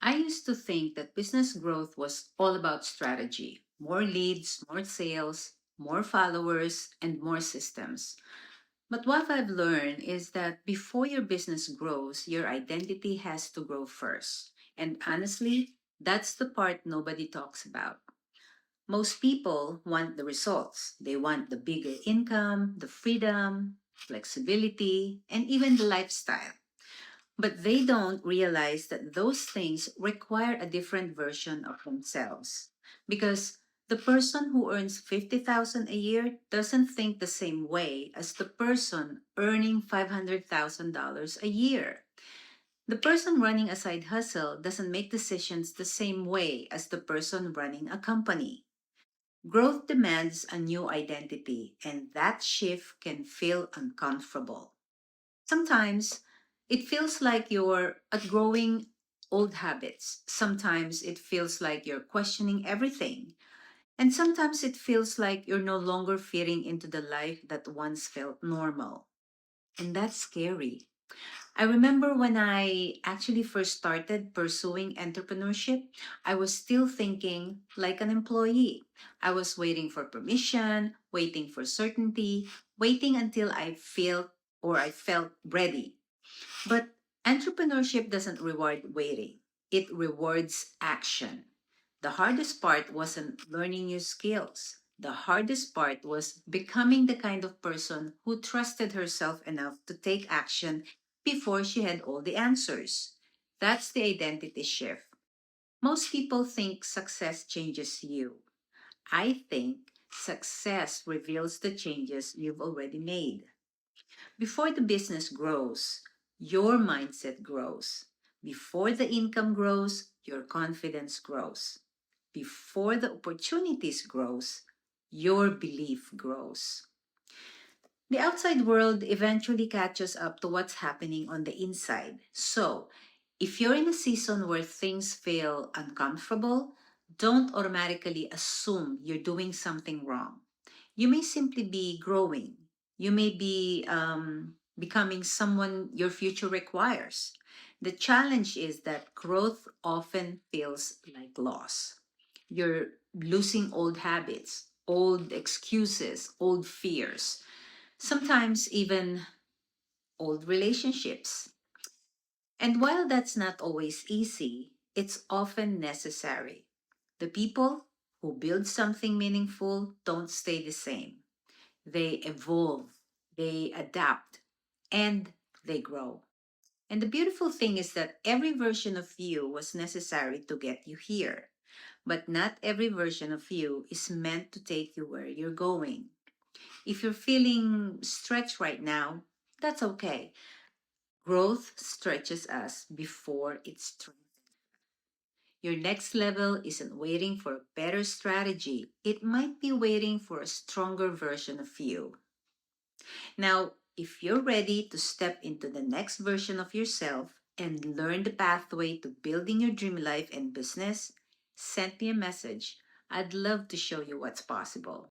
I used to think that business growth was all about strategy: more leads, more sales, more followers, and more systems. But what I've learned is that before your business grows, your identity has to grow first. And honestly, that's the part nobody talks about. Most people want the results. They want the bigger income, the freedom, flexibility, and even the lifestyle. But they don't realize that those things require a different version of themselves. Because the person who earns 50,000 a year doesn't think the same way as the person earning $500,000 a year. The person running a side hustle doesn't make decisions the same way as the person running a company. Growth demands a new identity, and that shift can feel uncomfortable. Sometimes it feels like you're outgrowing old habits. Sometimes it feels like you're questioning everything. And sometimes it feels like you're no longer fitting into the life that once felt normal. And that's scary. I remember when I actually first started pursuing entrepreneurship, I was still thinking like an employee. I was waiting for permission, waiting for certainty, waiting until I felt ready. But entrepreneurship doesn't reward waiting, it rewards action. The hardest part wasn't learning new skills. The hardest part was becoming the kind of person who trusted herself enough to take action before she had all the answers. That's the identity shift. Most people think success changes you. I think success reveals the changes you've already made. Before the business grows, your mindset grows. Before the income grows, your confidence grows. Before the opportunities grows, your belief grows. The outside world eventually catches up to what's happening on the inside. So, if you're in a season where things feel uncomfortable, don't automatically assume you're doing something wrong. You may simply be growing. You may be becoming someone your future requires. The challenge is that growth often feels like loss. You're losing old habits, old excuses, old fears, sometimes even old relationships. And while that's not always easy, it's often necessary. The people who build something meaningful don't stay the same. They evolve, they adapt, and they grow. And the beautiful thing is that every version of you was necessary to get you here. But not every version of you is meant to take you where you're going. If you're feeling stretched right now, that's okay. Growth stretches us before it strengthens. Your next level isn't waiting for a better strategy, it might be waiting for a stronger version of you. Now, if you're ready to step into the next version of yourself and learn the pathway to building your dream life and business, send me a message. I'd love to show you what's possible.